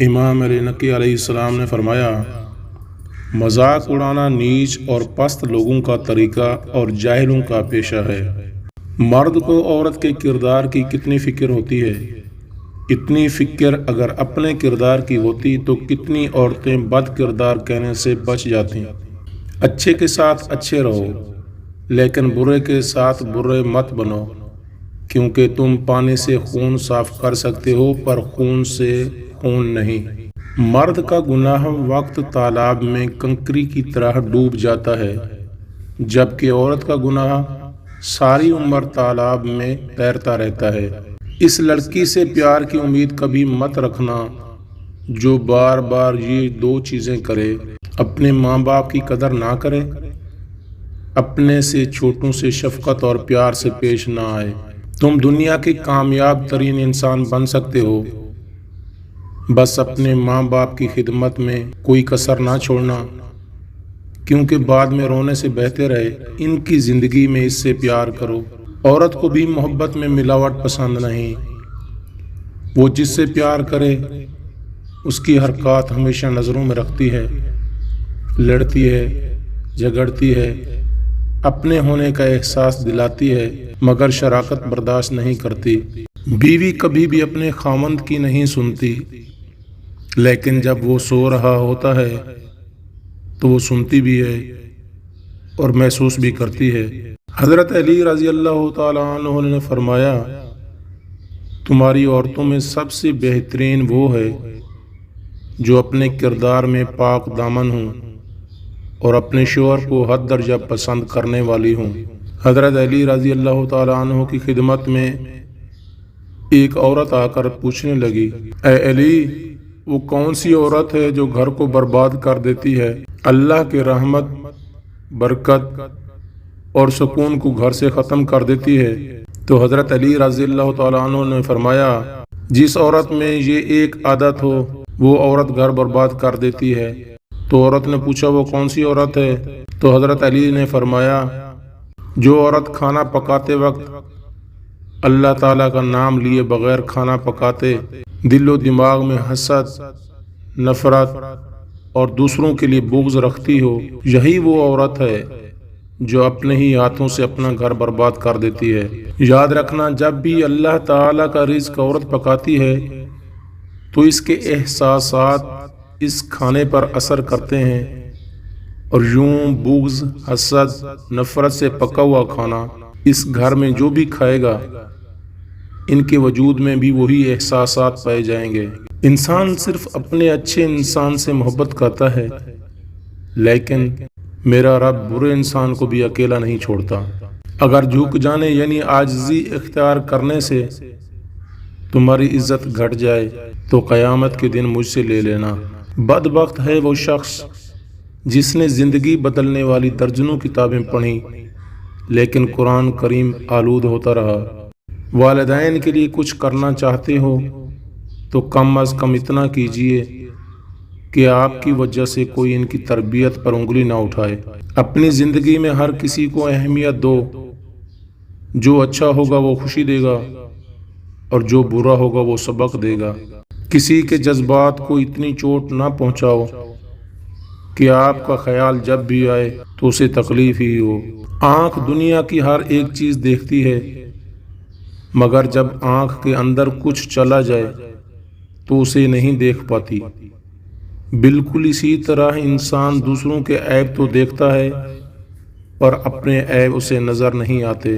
امام علی نقی علیہ السلام نے فرمایا، مذاق اڑانا نیچ اور پست لوگوں کا طریقہ اور جاہلوں کا پیشہ ہے۔ مرد کو عورت کے کردار کی کتنی فکر ہوتی ہے، اتنی فکر اگر اپنے کردار کی ہوتی تو کتنی عورتیں بد کردار کہنے سے بچ جاتی۔ اچھے کے ساتھ اچھے رہو، لیکن برے کے ساتھ برے مت بنو، کیونکہ تم پانی سے خون صاف کر سکتے ہو پر خون سے خون نہیں۔ مرد کا گناہ وقت تالاب میں کنکری کی طرح ڈوب جاتا ہے، جبکہ عورت کا گناہ ساری عمر تالاب میں تیرتا رہتا ہے۔ اس لڑکی سے پیار کی امید کبھی مت رکھنا جو بار بار یہ دو چیزیں کرے، اپنے ماں باپ کی قدر نہ کرے، اپنے سے چھوٹوں سے شفقت اور پیار سے پیش نہ آئے۔ تم دنیا کے کامیاب ترین انسان بن سکتے ہو، بس اپنے ماں باپ کی خدمت میں کوئی کسر نہ چھوڑنا، کیونکہ بعد میں رونے سے بہتر ہے ان کی زندگی میں اس سے پیار کرو۔ عورت کو بھی محبت میں ملاوٹ پسند نہیں، وہ جس سے پیار کرے اس کی حرکات ہمیشہ نظروں میں رکھتی ہے، لڑتی ہے، جھگڑتی ہے، اپنے ہونے کا احساس دلاتی ہے، مگر شراکت برداشت نہیں کرتی۔ بیوی کبھی بھی اپنے خاوند کی نہیں سنتی، لیکن جب وہ سو رہا ہوتا ہے تو وہ سنتی بھی ہے اور محسوس بھی کرتی ہے۔ حضرت علی رضی اللہ تعالیٰ عنہ نے فرمایا، تمہاری عورتوں میں سب سے بہترین وہ ہے جو اپنے کردار میں پاک دامن ہوں اور اپنے شوہر کو حد درجہ پسند کرنے والی ہوں۔ حضرت علی رضی اللہ تعالیٰ عنہ کی خدمت میں ایک عورت آ کر پوچھنے لگی، اے علی، وہ کون سی عورت ہے جو گھر کو برباد کر دیتی ہے، اللہ کی رحمت، برکت اور سکون کو گھر سے ختم کر دیتی ہے؟ تو حضرت علی رضی اللہ تعالیٰ عنہ نے فرمایا، جس عورت میں یہ ایک عادت ہو وہ عورت گھر برباد کر دیتی ہے۔ تو عورت نے پوچھا، وہ کون سی عورت ہے؟ تو حضرت علی نے فرمایا، جو عورت کھانا پکاتے وقت اللہ تعالیٰ کا نام لیے بغیر کھانا پکاتے دل و دماغ میں حسد، نفرت اور دوسروں کے لیے بغض رکھتی ہو، یہی وہ عورت ہے جو اپنے ہی ہاتھوں سے اپنا گھر برباد کر دیتی ہے۔ یاد رکھنا، جب بھی اللہ تعالیٰ کا رزق عورت پکاتی ہے تو اس کے احساسات اس کھانے پر اثر کرتے ہیں، اور یوں بغض، حسد، نفرت سے پکا ہوا کھانا اس گھر میں جو بھی کھائے گا ان کے وجود میں بھی وہی احساسات پائے جائیں گے۔ انسان صرف اپنے اچھے انسان سے محبت کرتا ہے، لیکن میرا رب برے انسان کو بھی اکیلا نہیں چھوڑتا۔ اگر جھک جانے یعنی عاجزی اختیار کرنے سے تمہاری عزت گھٹ جائے تو قیامت کے دن مجھ سے لے لینا۔ بدبخت ہے وہ شخص جس نے زندگی بدلنے والی درجنوں کتابیں پڑھی لیکن قرآن کریم آلود ہوتا رہا۔ والدین کے لیے کچھ کرنا چاہتے ہو تو کم از کم اتنا کیجئے کہ آپ کی وجہ سے کوئی ان کی تربیت پر انگلی نہ اٹھائے۔ اپنی زندگی میں ہر کسی کو اہمیت دو، جو اچھا ہوگا وہ خوشی دے گا اور جو برا ہوگا وہ سبق دے گا۔ کسی کے جذبات کو اتنی چوٹ نہ پہنچاؤ کہ آپ کا خیال جب بھی آئے تو اسے تکلیف ہی ہو۔ آنکھ دنیا کی ہر ایک چیز دیکھتی ہے، مگر جب آنکھ کے اندر کچھ چلا جائے تو اسے نہیں دیکھ پاتی۔ بالکل اسی طرح انسان دوسروں کے عیب تو دیکھتا ہے پر اپنے عیب اسے نظر نہیں آتے۔